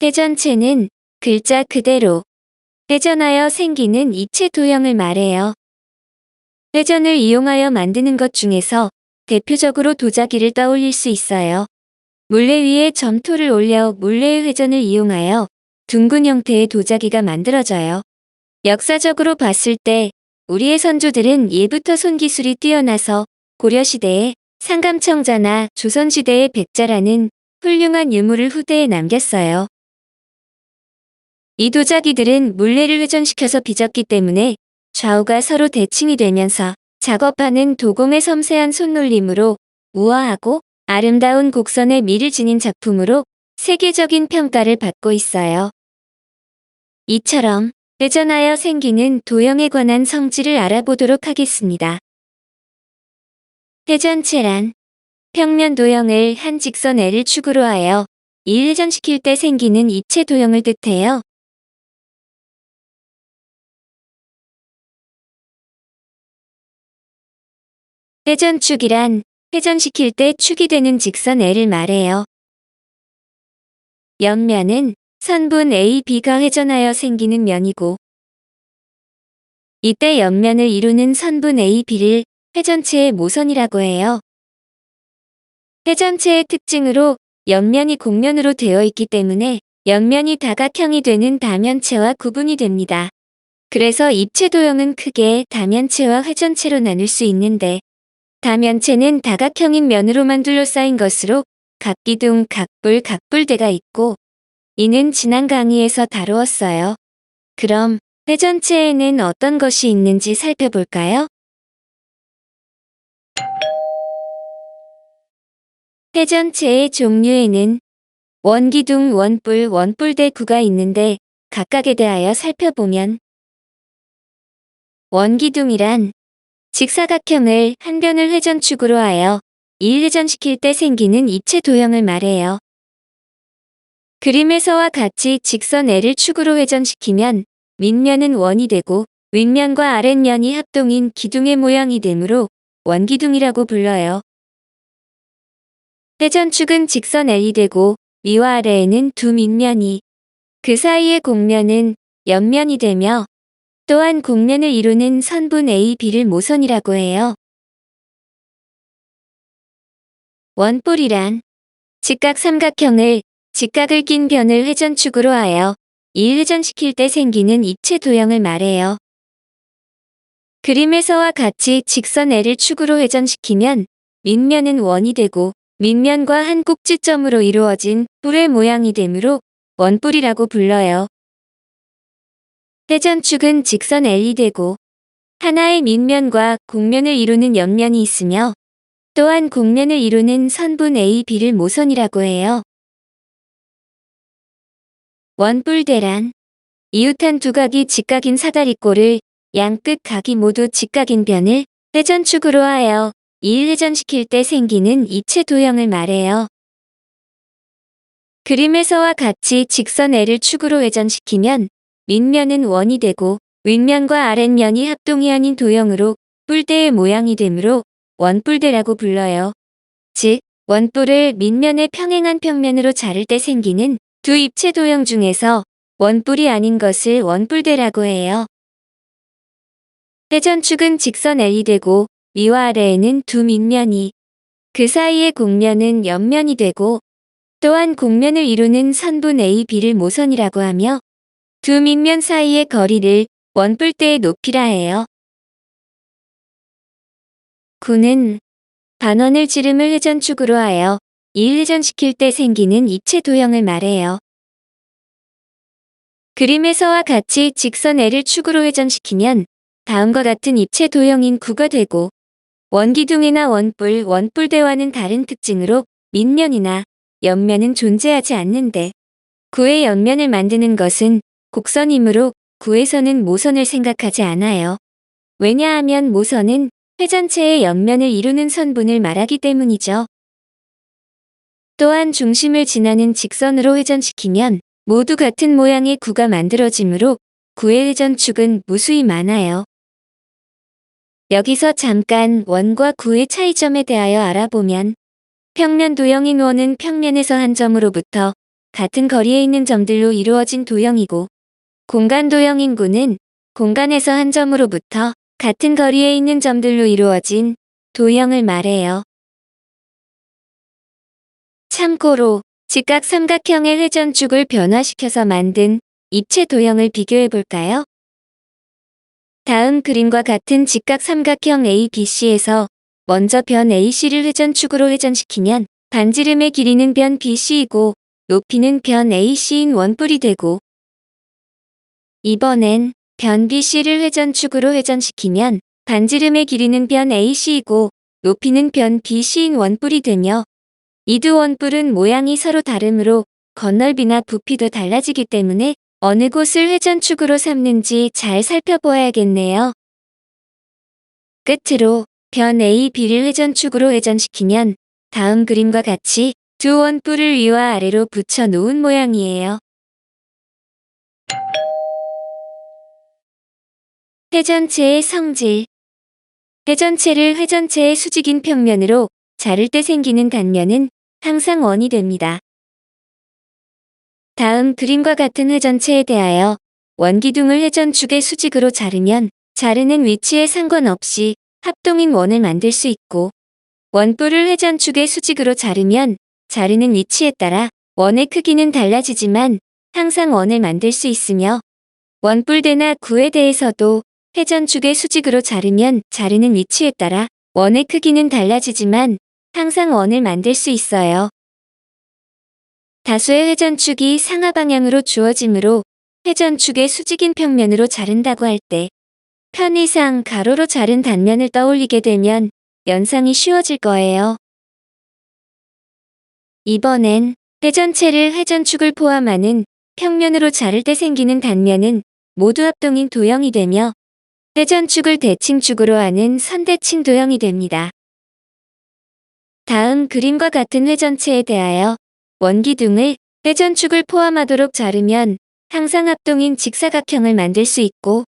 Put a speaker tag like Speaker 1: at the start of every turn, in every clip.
Speaker 1: 회전체는 글자 그대로 회전하여 생기는 이체 도형을 말해요. 회전을 이용하여 만드는 것 중에서 대표적으로 도자기를 떠올릴 수 있어요. 물레 위에 점토를 올려 물레의 회전을 이용하여 둥근 형태의 도자기가 만들어져요. 역사적으로 봤을 때 우리의 선조들은 예부터 손기술이 뛰어나서 고려시대에 상감청자나 조선시대의 백자라는 훌륭한 유물을 후대에 남겼어요. 이 도자기들은 물레를 회전시켜서 빚었기 때문에 좌우가 서로 대칭이 되면서 작업하는 도공의 섬세한 손놀림으로 우아하고 아름다운 곡선의 미를 지닌 작품으로 세계적인 평가를 받고 있어요. 이처럼 회전하여 생기는 도형에 관한 성질을 알아보도록 하겠습니다. 회전체란 평면 도형을 한 직선 L을 축으로 하여 일회전시킬 때 생기는 이체 도형을 뜻해요. 회전축이란 회전시킬 때 축이 되는 직선 L을 말해요. 옆면은 선분 A, B가 회전하여 생기는 면이고 이때 옆면을 이루는 선분 A, B를 회전체의 모선이라고 해요. 회전체의 특징으로 옆면이 곡면으로 되어 있기 때문에 옆면이 다각형이 되는 다면체와 구분이 됩니다. 그래서 입체 도형은 크게 다면체와 회전체로 나눌 수 있는데 다면체는 다각형인 면으로만 둘러싸인 것으로 각기둥, 각불, 각불대가 있고 이는 지난 강의에서 다루었어요. 그럼 회전체에는 어떤 것이 있는지 살펴볼까요? 회전체의 종류에는 원기둥, 원뿔, 원뿔대 구가 있는데 각각에 대하여 살펴보면 원기둥이란 직사각형을 한 변을 회전축으로 하여 일회전시킬 때 생기는 입체 도형을 말해요. 그림에서와 같이 직선 L을 축으로 회전시키면 밑면은 원이 되고 윗면과 아랫면이 합동인 기둥의 모양이 되므로 원기둥이라고 불러요. 회전축은 직선 L이 되고 위와 아래에는 두 밑면이 그 사이의 곡면은 옆면이 되며 또한 곡면을 이루는 선분 A, B를 모선이라고 해요. 원뿔이란 직각 삼각형을 직각을 낀 변을 회전축으로 하여 일회전시킬 때 생기는 입체 도형을 말해요. 그림에서와 같이 직선 L을 축으로 회전시키면 밑면은 원이 되고 밑면과 한 꼭지점으로 이루어진 뿔의 모양이 되므로 원뿔이라고 불러요. 회전축은 직선 L이 되고 하나의 밑면과 곡면을 이루는 옆면이 있으며 또한 곡면을 이루는 선분 A, B를 모선이라고 해요. 원뿔대란 이웃한 두 각이 직각인 사다리꼴을 양끝 각이 모두 직각인 변을 회전축으로 하여 일회전시킬 때 생기는 입체 도형을 말해요. 그림에서와 같이 직선 L을 축으로 회전시키면 밑면은 원이 되고 윗면과 아랫면이 합동이 아닌 도형으로 뿔대의 모양이 되므로 원뿔대라고 불러요. 즉, 원뿔을 밑면의 평행한 평면으로 자를 때 생기는 두 입체 도형 중에서 원뿔이 아닌 것을 원뿔대라고 해요. 회전축은 직선 L이 되고 위와 아래에는 두 밑면이 그 사이의 곡면은 옆면이 되고 또한 곡면을 이루는 선분 A, B를 모선이라고 하며 두 밑면 사이의 거리를 원뿔대의 높이라 해요. 구는 반원을 지름을 회전축으로 하여 일회전시킬 때 생기는 입체 도형을 말해요. 그림에서와 같이 직선 L을 축으로 회전시키면 다음과 같은 입체 도형인 구가 되고 원기둥이나 원뿔, 원뿔대와는 다른 특징으로 밑면이나 옆면은 존재하지 않는데 구의 옆면을 만드는 것은 곡선이므로 구에서는 모선을 생각하지 않아요. 왜냐하면 모선은 회전체의 옆면을 이루는 선분을 말하기 때문이죠. 또한 중심을 지나는 직선으로 회전시키면 모두 같은 모양의 구가 만들어지므로 구의 회전축은 무수히 많아요. 여기서 잠깐 원과 구의 차이점에 대하여 알아보면 평면 도형인 원은 평면에서 한 점으로부터 같은 거리에 있는 점들로 이루어진 도형이고, 공간 도형 인구는 공간에서 한 점으로부터 같은 거리에 있는 점들로 이루어진 도형을 말해요. 참고로 직각 삼각형의 회전축을 변화시켜서 만든 입체 도형을 비교해 볼까요? 다음 그림과 같은 직각 삼각형 ABC에서 먼저 변 AC를 회전축으로 회전시키면 반지름의 길이는 변 BC이고 높이는 변 AC인 원뿔이 되고, 이번엔 변 BC를 회전축으로 회전시키면 반지름의 길이는 변 AC이고 높이는 변 BC인 원뿔이 되며, 이 두 원뿔은 모양이 서로 다르므로 건널비나 부피도 달라지기 때문에 어느 곳을 회전축으로 삼는지 잘 살펴보아야겠네요. 끝으로 변 A, B를 회전축으로 회전시키면 다음 그림과 같이 두 원뿔을 위와 아래로 붙여 놓은 모양이에요. 회전체의 성질. 회전체를 회전체의 수직인 평면으로 자를 때 생기는 단면은 항상 원이 됩니다. 다음 그림과 같은 회전체에 대하여 원기둥을 회전축의 수직으로 자르면 자르는 위치에 상관없이 합동인 원을 만들 수 있고, 원뿔을 회전축의 수직으로 자르면 자르는 위치에 따라 원의 크기는 달라지지만 항상 원을 만들 수 있으며, 원뿔대나 구에 대해서도 회전축의 수직으로 자르면 자르는 위치에 따라 원의 크기는 달라지지만 항상 원을 만들 수 있어요. 다수의 회전축이 상하 방향으로 주어지므로 회전축의 수직인 평면으로 자른다고 할 때 편의상 가로로 자른 단면을 떠올리게 되면 연상이 쉬워질 거예요. 이번엔 회전체를 회전축을 포함하는 평면으로 자를 때 생기는 단면은 모두 합동인 도형이 되며 회전축을 대칭축으로 하는 선대칭 도형이 됩니다. 다음 그림과 같은 회전체에 대하여 원기둥을 회전축을 포함하도록 자르면 항상 합동인 직사각형을 만들 수 있고,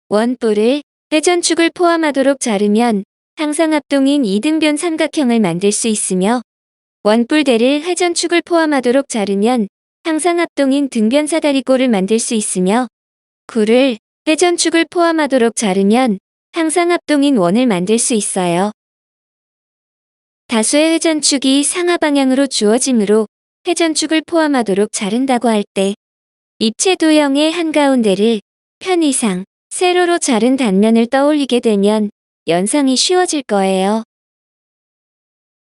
Speaker 1: 원뿔을 회전축을 포함하도록 자르면 항상 합동인 이등변 삼각형을 만들 수 있으며, 원뿔대를 회전축을 포함하도록 자르면 항상 합동인 등변 사다리꼴을 만들 수 있으며, 구를 회전축을 포함하도록 자르면 항상 합동인 원을 만들 수 있어요. 다수의 회전축이 상하 방향으로 주어지므로 회전축을 포함하도록 자른다고 할 때 입체 도형의 한가운데를 편의상 세로로 자른 단면을 떠올리게 되면 연상이 쉬워질 거예요.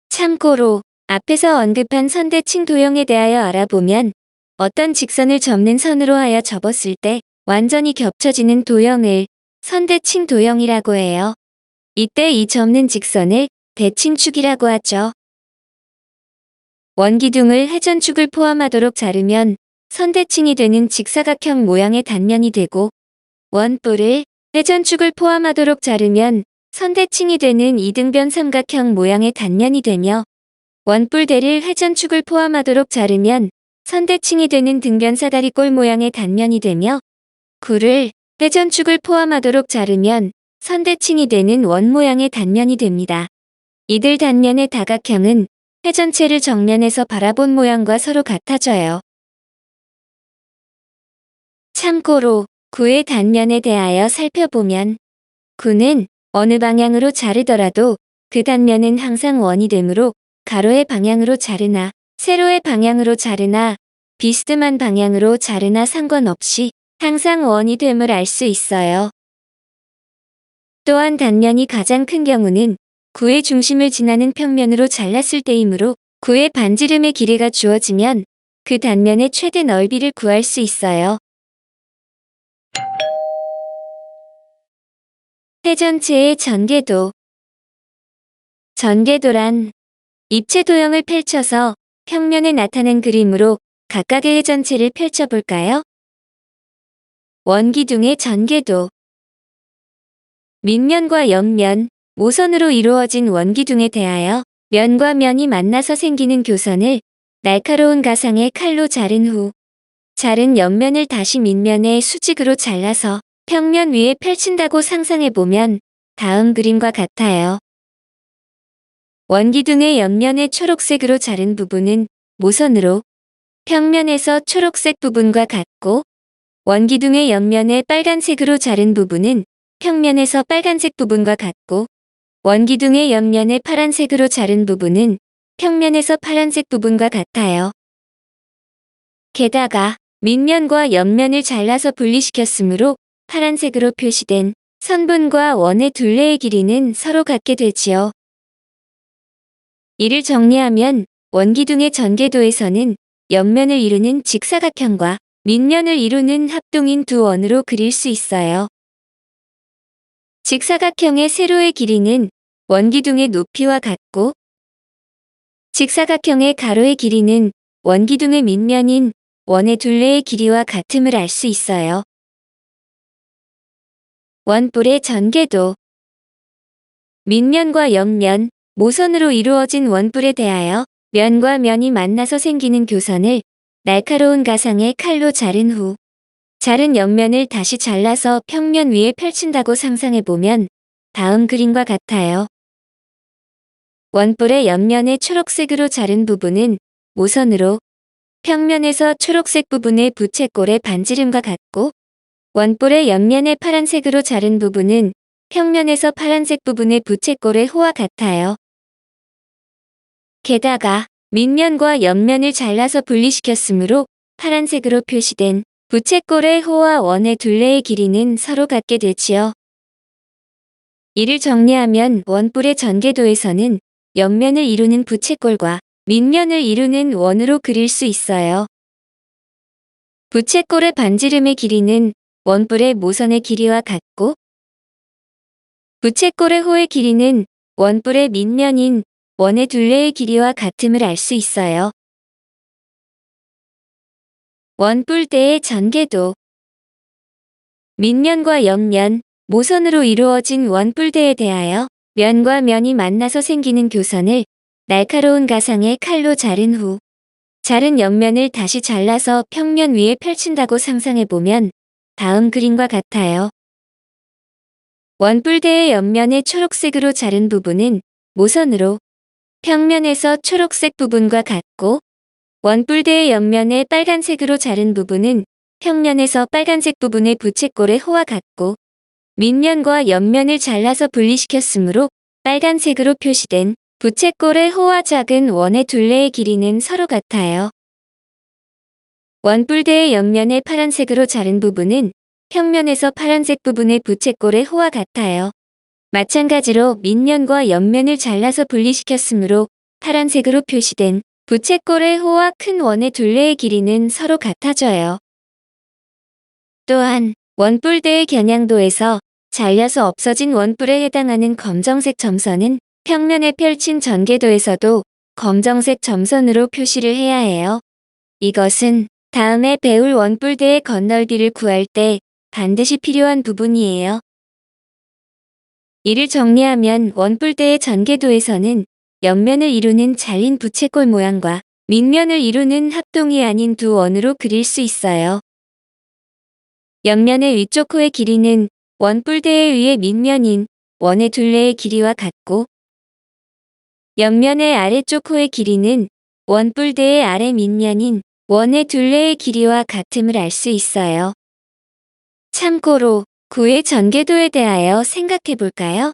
Speaker 1: 참고로 앞에서 언급한 선대칭 도형에 대하여 알아보면 어떤 직선을 접는 선으로 하여 접었을 때 완전히 겹쳐지는 도형을 선대칭 도형이라고 해요. 이때 이 접는 직선을 대칭축이라고 하죠. 원기둥을 회전축을 포함하도록 자르면 선대칭이 되는 직사각형 모양의 단면이 되고, 원뿔을 회전축을 포함하도록 자르면 선대칭이 되는 이등변 삼각형 모양의 단면이 되며, 원뿔대를 회전축을 포함하도록 자르면 선대칭이 되는 등변 사다리꼴 모양의 단면이 되며, 구를 회전축을 포함하도록 자르면 선대칭이 되는 원 모양의 단면이 됩니다. 이들 단면의 다각형은 회전체를 정면에서 바라본 모양과 서로 같아져요. 참고로 구의 단면에 대하여 살펴보면, 구는 어느 방향으로 자르더라도 그 단면은 항상 원이 되므로 가로의 방향으로 자르나 세로의 방향으로 자르나 비스듬한 방향으로 자르나 상관없이 항상 원이 됨을 알 수 있어요. 또한 단면이 가장 큰 경우는 구의 중심을 지나는 평면으로 잘랐을 때이므로 구의 반지름의 길이가 주어지면 그 단면의 최대 넓이를 구할 수 있어요. 회전체의 전개도. 전개도란 입체 도형을 펼쳐서 평면에 나타낸 그림으로 각각의 회전체를 펼쳐볼까요? 원기둥의 전개도. 밑면과 옆면, 모선으로 이루어진 원기둥에 대하여 면과 면이 만나서 생기는 교선을 날카로운 가상의 칼로 자른 후 자른 옆면을 다시 밑면에 수직으로 잘라서 평면 위에 펼친다고 상상해보면 다음 그림과 같아요. 원기둥의 옆면의 초록색으로 자른 부분은 모선으로, 평면에서 초록색 부분과 같고 원기둥의 옆면에 빨간색으로 자른 부분은 평면에서 빨간색 부분과 같고 원기둥의 옆면에 파란색으로 자른 부분은 평면에서 파란색 부분과 같아요. 게다가 밑면과 옆면을 잘라서 분리시켰으므로 파란색으로 표시된 선분과 원의 둘레의 길이는 서로 같게 되지요. 이를 정리하면 원기둥의 전개도에서는 옆면을 이루는 직사각형과 밑면을 이루는 합동인 두 원으로 그릴 수 있어요. 직사각형의 세로의 길이는 원기둥의 높이와 같고 직사각형의 가로의 길이는 원기둥의 밑면인 원의 둘레의 길이와 같음을 알 수 있어요. 원뿔의 전개도 밑면과 옆면, 모선으로 이루어진 원뿔에 대하여 면과 면이 만나서 생기는 교선을 날카로운 가상의 칼로 자른 후 자른 옆면을 다시 잘라서 평면 위에 펼친다고 상상해보면 다음 그림과 같아요. 원뿔의 옆면의 초록색으로 자른 부분은 모선으로 평면에서 초록색 부분의 부채꼴의 반지름과 같고 원뿔의 옆면의 파란색으로 자른 부분은 평면에서 파란색 부분의 부채꼴의 호와 같아요. 게다가 밑면과 옆면을 잘라서 분리시켰으므로 파란색으로 표시된 부채꼴의 호와 원의 둘레의 길이는 서로 같게 되지요. 이를 정리하면 원뿔의 전개도에서는 옆면을 이루는 부채꼴과 밑면을 이루는 원으로 그릴 수 있어요. 부채꼴의 반지름의 길이는 원뿔의 모선의 길이와 같고 부채꼴의 호의 길이는 원뿔의 밑면인 원의 둘레의 길이와 같음을 알 수 있어요. 원뿔대의 전개도 밑면과 옆면, 모선으로 이루어진 원뿔대에 대하여 면과 면이 만나서 생기는 교선을 날카로운 가상의 칼로 자른 후 자른 옆면을 다시 잘라서 평면 위에 펼친다고 상상해보면 다음 그림과 같아요. 원뿔대의 옆면의 초록색으로 자른 부분은 모선으로 평면에서 초록색 부분과 같고 원뿔대의 옆면에 빨간색으로 자른 부분은 평면에서 빨간색 부분의 부채꼴의 호와 같고 밑면과 옆면을 잘라서 분리시켰으므로 빨간색으로 표시된 부채꼴의 호와 작은 원의 둘레의 길이는 서로 같아요. 원뿔대의 옆면에 파란색으로 자른 부분은 평면에서 파란색 부분의 부채꼴의 호와 같아요. 마찬가지로 밑면과 옆면을 잘라서 분리시켰으므로 파란색으로 표시된 부채꼴의 호와 큰 원의 둘레의 길이는 서로 같아져요. 또한 원뿔대의 겨냥도에서 잘려서 없어진 원뿔에 해당하는 검정색 점선은 평면에 펼친 전개도에서도 검정색 점선으로 표시를 해야 해요. 이것은 다음에 배울 원뿔대의 겉넓이를 구할 때 반드시 필요한 부분이에요. 이를 정리하면 원뿔대의 전개도에서는 옆면을 이루는 잘린 부채꼴 모양과 밑면을 이루는 합동이 아닌 두 원으로 그릴 수 있어요. 옆면의 위쪽 호의 길이는 원뿔대의 위의 밑면인 원의 둘레의 길이와 같고 옆면의 아래쪽 호의 길이는 원뿔대의 아래 밑면인 원의 둘레의 길이와 같음을 알 수 있어요. 참고로 구의 전개도에 대하여 생각해 볼까요?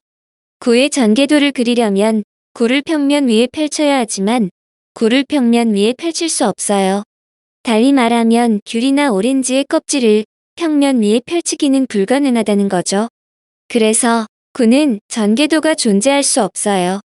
Speaker 1: 구의 전개도를 그리려면 구를 평면 위에 펼쳐야 하지만 구를 평면 위에 펼칠 수 없어요. 달리 말하면 귤이나 오렌지의 껍질을 평면 위에 펼치기는 불가능하다는 거죠. 그래서 구는 전개도가 존재할 수 없어요.